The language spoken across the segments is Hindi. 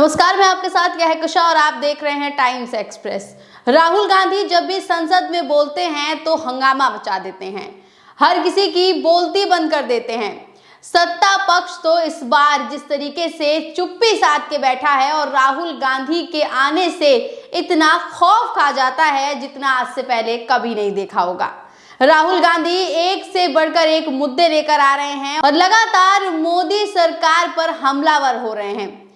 नमस्कार, मैं आपके साथ कहकशा और आप देख रहे हैं टाइम्स एक्सप्रेस। राहुल गांधी जब भी संसद में बोलते हैं तो हंगामा मचा देते हैं, हर किसी की बोलती बंद कर देते हैं। सत्ता पक्ष तो इस बार जिस तरीके से चुप्पी साध के बैठा है और राहुल गांधी के आने से इतना खौफ खा जाता है जितना आज से पहले कभी नहीं देखा होगा। राहुल गांधी एक से बढ़कर एक मुद्दे लेकर आ रहे हैं और लगातार मोदी सरकार पर हमलावर हो रहे हैं।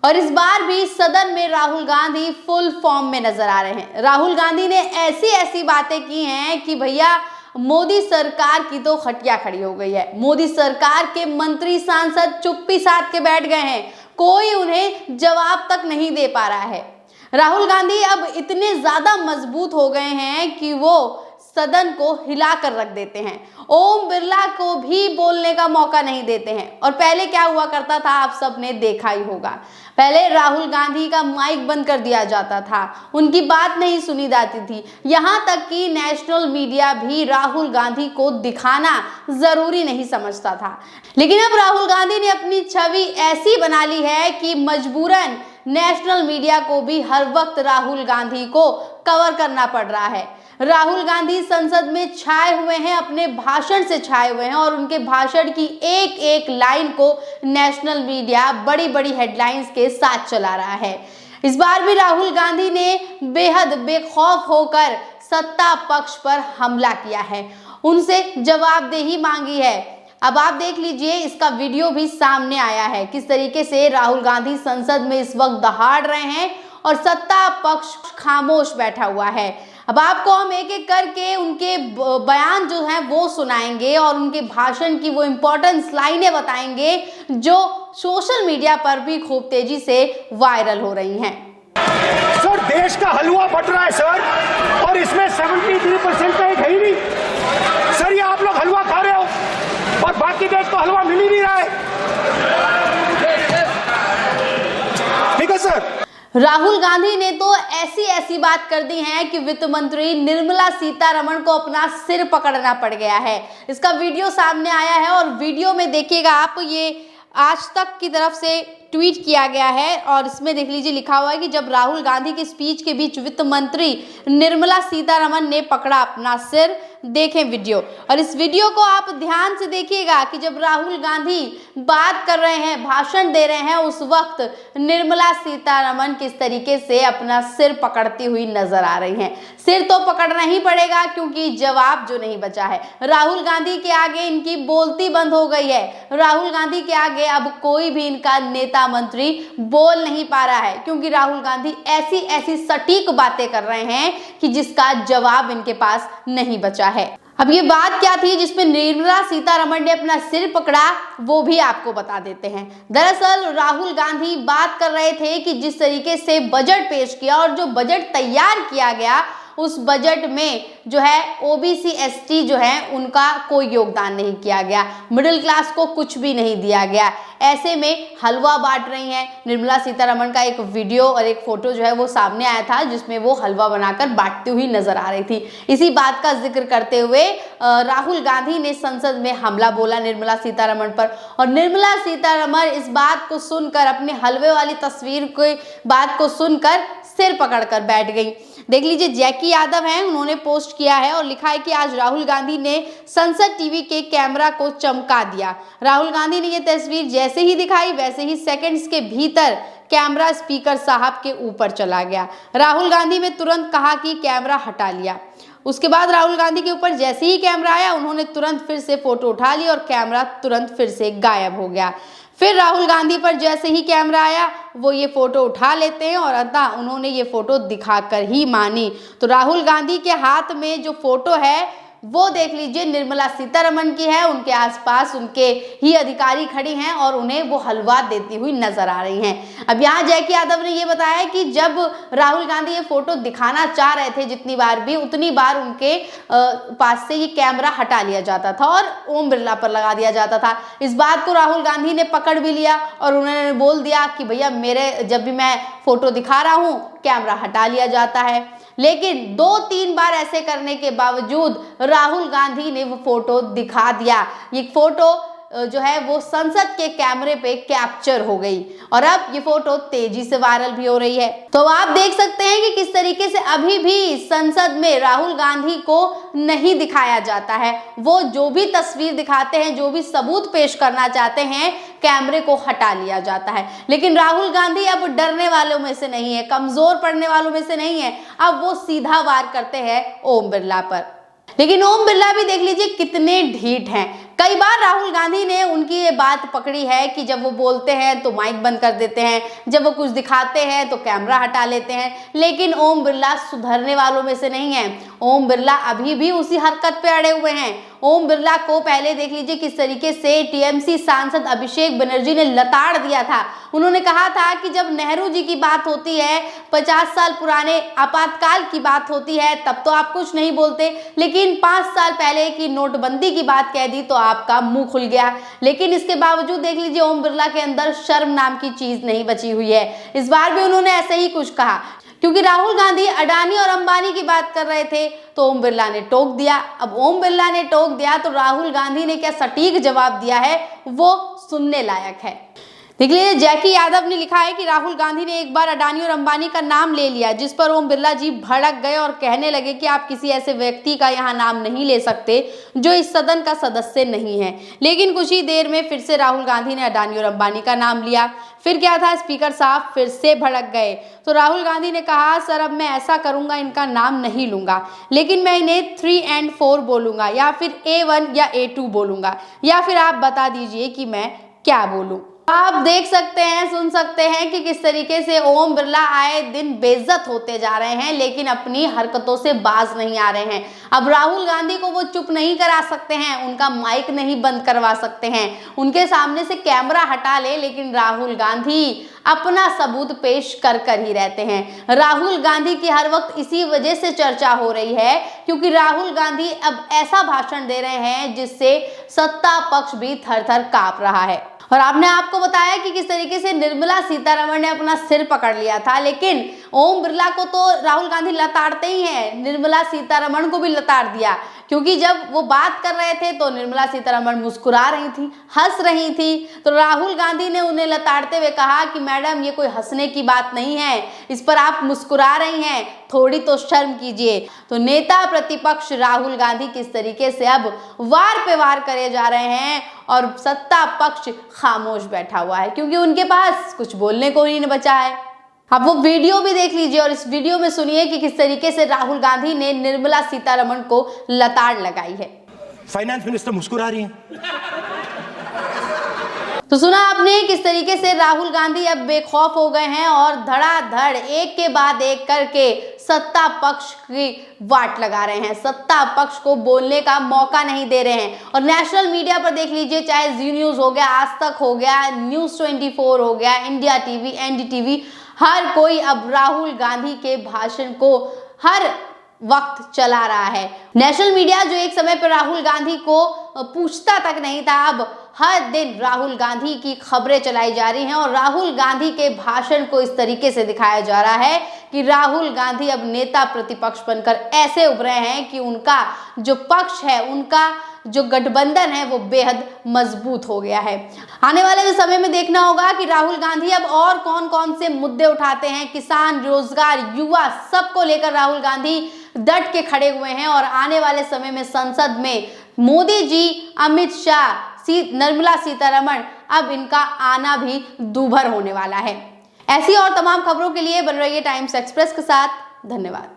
और इस बार भी सदन में राहुल गांधी फुल फॉर्म में नजर आ रहे हैं। राहुल गांधी ने ऐसी बातें की हैं कि भैया मोदी सरकार की तो खटिया खड़ी हो गई है। मोदी सरकार के मंत्री सांसद चुप्पी साध के बैठ गए हैं, कोई उन्हें जवाब तक नहीं दे पा रहा है। राहुल गांधी अब इतने ज्यादा मजबूत हो गए हैं कि वो सदन को हिला कर रख देते हैं, ओम बिरला को भी बोलने का मौका नहीं देते हैं। और पहले क्या हुआ करता था आप सबने देखा ही होगा, पहले राहुल गांधी का माइक बंद कर दिया जाता था, उनकी बात नहीं सुनी जाती थी। यहाँ तक कि नेशनल मीडिया भी राहुल गांधी को दिखाना जरूरी नहीं समझता था। लेकिन अब राहुल गांधी ने अपनी छवि ऐसी बना ली है कि मजबूरन नेशनल मीडिया को भी हर वक्त राहुल गांधी को कवर करना पड़ रहा है। राहुल गांधी संसद में छाए हुए हैं, अपने भाषण से छाए हुए हैं और उनके भाषण की एक एक लाइन को नेशनल मीडिया बड़ी बड़ी हेडलाइंस के साथ चला रहा है। इस बार भी राहुल गांधी ने बेहद बेखौफ होकर सत्ता पक्ष पर हमला किया है, उनसे जवाबदेही मांगी है। अब आप देख लीजिए, इसका वीडियो भी सामने आया है किस तरीके से राहुल गांधी संसद में इस वक्त दहाड़ रहे हैं और सत्ता पक्ष खामोश बैठा हुआ है। अब आपको हम एक एक करके उनके बयान जो हैं वो सुनाएंगे और उनके भाषण की वो इम्पोर्टेंट लाइनें बताएंगे जो सोशल मीडिया पर भी खूब तेजी से वायरल हो रही हैं। सर, देश का हलवा बट रहा है सर, और इसमें 73% का एक है ही नहीं सर। ये आप लोग हलवा खा रहे हो और बाकी देश को हलवा मिल ही नहीं रहा है। ठीक है सर। राहुल गांधी ने तो ऐसी बात कर दी है कि वित्त मंत्री निर्मला सीतारमण को अपना सिर पकड़ना पड़ गया है। इसका वीडियो सामने आया है और वीडियो में देखिएगा आप, ये आज तक की तरफ से ट्वीट किया गया है और इसमें देख लीजिए लिखा हुआ है कि जब राहुल गांधी की स्पीच के बीच वित्त मंत्री निर्मला सीतारमण ने पकड़ा अपना सिर। देखें वीडियो, और इस वीडियो को आप ध्यान से देखिएगा कि जब राहुल गांधी बात कर रहे हैं, भाषण दे रहे हैं, उस वक्त निर्मला सीतारमण किस तरीके से अपना सिर पकड़ती हुई नजर आ रही हैं। सिर तो पकड़ना ही पड़ेगा क्योंकि जवाब जो नहीं बचा है। राहुल गांधी के आगे इनकी बोलती बंद हो गई है। राहुल गांधी के आगे अब कोई भी इनका नेता मंत्री बोल नहीं पा रहा है क्योंकि राहुल गांधी ऐसी सटीक बातें कर रहे हैं कि जिसका जवाब इनके पास नहीं बचा है। अब ये बात क्या थी जिसमें निर्मला सीतारमण ने अपना सिर पकड़ा, वो भी आपको बता देते हैं। दरअसल राहुल गांधी बात कर रहे थे कि जिस तरीके से बजट पेश किया और जो बजट तैयार किया गया उस बजट में जो है ओबीसी एसटी जो है उनका कोई योगदान नहीं किया गया, मिडिल क्लास को कुछ भी नहीं दिया गया। ऐसे में हलवा बांट रही हैं निर्मला सीतारमण का एक वीडियो और एक फोटो जो है वो सामने आया था जिसमें वो हलवा बनाकर बांटती हुई नजर आ रही थी। इसी बात का जिक्र करते हुए राहुल गांधी ने संसद में हमला बोला निर्मला सीतारमण पर और निर्मला सीतारमण इस बात को सुनकर, अपने हलवे वाली तस्वीर की बात को सुनकर सिर पकड़कर बैठ गई। देख लीजिए, जैकी यादव हैं, उन्होंने पोस्ट किया है और लिखा है कि आज राहुल गांधी ने संसद टीवी के कैमरा को चमका दिया। राहुल गांधी ने ये तस्वीर जैसे ही दिखाई वैसे ही सेकंड्स के भीतर कैमरा स्पीकर साहब के ऊपर चला गया। राहुल गांधी ने तुरंत कहा कि कैमरा हटा लिया। उसके बाद राहुल गांधी के ऊपर जैसे ही कैमरा आया उन्होंने तुरंत फिर से फोटो उठा ली और कैमरा तुरंत फिर से गायब हो गया। फिर राहुल गांधी पर जैसे ही कैमरा आया वो ये फोटो उठा लेते हैं और अतः उन्होंने ये फोटो दिखाकर ही मानी। तो राहुल गांधी के हाथ में जो फोटो है वो देख लीजिए निर्मला सीतारमण की है, उनके आसपास उनके ही अधिकारी खड़ी हैं और उन्हें वो हलवा देती हुई नजर आ रही हैं। अब यहाँ जैकी यादव ने ये बताया कि जब राहुल गांधी ये फोटो दिखाना चाह रहे थे जितनी बार भी, उतनी बार उनके पास से ये कैमरा हटा लिया जाता था और ओम बिरला पर लगा दिया जाता था। इस बात को राहुल गांधी ने पकड़ भी लिया और उन्होंने बोल दिया कि भैया मेरे जब भी मैं फोटो दिखा रहा हूँ कैमरा हटा लिया जाता है। लेकिन 2-3 बार ऐसे करने के बावजूद राहुल गांधी ने वो फोटो दिखा दिया। ये फोटो जो है वो संसद के कैमरे पे कैप्चर हो गई और अब ये फोटो तेजी से वायरल भी हो रही है। तो आप देख सकते हैं कि किस तरीके से अभी भी संसद में राहुल गांधी को नहीं दिखाया जाता है। वो जो भी तस्वीर दिखाते हैं, जो भी सबूत पेश करना चाहते हैं, कैमरे को हटा लिया जाता है। लेकिन राहुल गांधी अब डरने वालों में से नहीं है, कमजोर पड़ने वालों में से नहीं है। अब वो सीधा वार करते हैं ओम बिरला पर। लेकिन ओम बिरला भी देख लीजिए कितने ढीठ हैं। कई बार राहुल गांधी ने उनकी ये बात पकड़ी है कि जब वो बोलते हैं तो माइक बंद कर देते हैं, जब वो कुछ दिखाते हैं तो कैमरा हटा लेते हैं। लेकिन ओम बिरला सुधरने वालों में से नहीं है। ओम बिरला अभी भी उसी हरकत पे अड़े हुए हैं। ओम बिरला को पहले देख लीजिए किस तरीके से टीएमसी सांसद अभिषेक बनर्जी ने लताड़ दिया था। उन्होंने कहा था कि जब नेहरू जी की बात होती है, 50 साल पुराने आपातकाल की बात होती है, तब तो आप कुछ नहीं बोलते, लेकिन 5 साल पहले की नोटबंदी की बात कह दी तो आपका मुंह खुल गया। लेकिन इसके बावजूद देख लीजिए ओम बिरला के अंदर शर्म नाम की चीज नहीं बची हुई है। इस बार भी उन्होंने ऐसे ही कुछ कहा, क्योंकि राहुल गांधी अडानी और अंबानी की बात कर रहे थे तो ओम बिरला ने टोक दिया। अब ओम बिरला ने टोक दिया तो राहुल गांधी ने क्या सटीक जवाब दिया है, वो सुनने लायक है। देख लीजिए, जैकी यादव ने लिखा है कि राहुल गांधी ने एक बार अडानी और अंबानी का नाम ले लिया, जिस पर ओम बिरला जी भड़क गए और कहने लगे कि आप किसी ऐसे व्यक्ति का यहाँ नाम नहीं ले सकते जो इस सदन का सदस्य नहीं है। लेकिन कुछ ही देर में फिर से राहुल गांधी ने अडानी और अंबानी का नाम लिया। फिर क्या था, स्पीकर साहब फिर से भड़क गए। तो राहुल गांधी ने कहा, सर अब मैं ऐसा करूंगा, इनका नाम नहीं लूंगा, लेकिन मैं इन्हें 3 and 4 बोलूंगा, या फिर A1 या A2 बोलूंगा, या फिर आप बता दीजिए कि मैं क्या बोलूं। आप देख सकते हैं, सुन सकते हैं कि किस तरीके से ओम बिरला आए दिन बेइज्जत होते जा रहे हैं, लेकिन अपनी हरकतों से बाज नहीं आ रहे हैं। अब राहुल गांधी को वो चुप नहीं करा सकते हैं, उनका माइक नहीं बंद करवा सकते हैं, उनके सामने से कैमरा हटा ले, लेकिन राहुल गांधी अपना सबूत पेश कर ही रहते हैं। राहुल गांधी की हर वक्त इसी वजह से चर्चा हो रही है, क्योंकि राहुल गांधी अब ऐसा भाषण दे रहे हैं जिससे सत्ता पक्ष भी थर-थर कांप रहा है। और आपने आपको बताया कि किस तरीके से निर्मला सीतारमण ने अपना सिर पकड़ लिया था, लेकिन ओम बिरला को तो राहुल गांधी लताड़ते ही हैं, निर्मला सीतारमण को भी लताड़ दिया, क्योंकि जब वो बात कर रहे थे तो निर्मला सीतारमण मुस्कुरा रही थी, हंस रही थी, तो राहुल गांधी ने उन्हें लताड़ते हुए कहा कि मैडम ये कोई हंसने की बात नहीं है, इस पर आप मुस्कुरा रही हैं, थोड़ी तो शर्म कीजिए। तो नेता प्रतिपक्ष राहुल गांधी किस तरीके से अब वार पे वार करे जा रहे हैं और सत्ता पक्ष खामोश बैठा हुआ है, क्योंकि उनके पास कुछ बोलने को ही नहीं बचा है। अब वो वीडियो भी देख लीजिए और इस वीडियो में सुनिए कि किस तरीके से राहुल गांधी ने निर्मला सीतारमण को लताड़ लगाई है। फाइनेंस मिनिस्टर मुस्कुरा रही हैं। तो सुना आपने किस तरीके से राहुल गांधी अब बेखौफ हो गए हैं और धड़ाधड़ एक के बाद एक करके सत्ता पक्ष की वाट लगा रहे हैं, सत्ता पक्ष को बोलने का मौका नहीं दे रहे हैं। और नेशनल मीडिया पर देख लीजिए, चाहे जी न्यूज हो गया, आज तक हो गया, न्यूज 24 हो गया, इंडिया टीवी, NDTV, हर कोई अब राहुल गांधी के भाषण को हर वक्त चला रहा है। नेशनल मीडिया जो एक समय पर राहुल गांधी को पूछता तक नहीं था, अब हर दिन राहुल गांधी की खबरें चलाई जा रही हैं और राहुल गांधी के भाषण को इस तरीके से दिखाया जा रहा है कि राहुल गांधी अब नेता प्रतिपक्ष बनकर ऐसे उभरे हैं कि उनका जो पक्ष है, उनका जो गठबंधन है, वो बेहद मजबूत हो गया है। आने वाले समय में देखना होगा कि राहुल गांधी अब और कौन कौन से मुद्दे उठाते हैं। किसान, रोजगार, युवा, सबको लेकर राहुल गांधी डट के खड़े हुए हैं और आने वाले समय में संसद में मोदी जी, अमित शाह, निर्मला सीतारमण, अब इनका आना भी दूभर होने वाला है। ऐसी और तमाम खबरों के लिए बन रहिए टाइम्स एक्सप्रेस के साथ। धन्यवाद।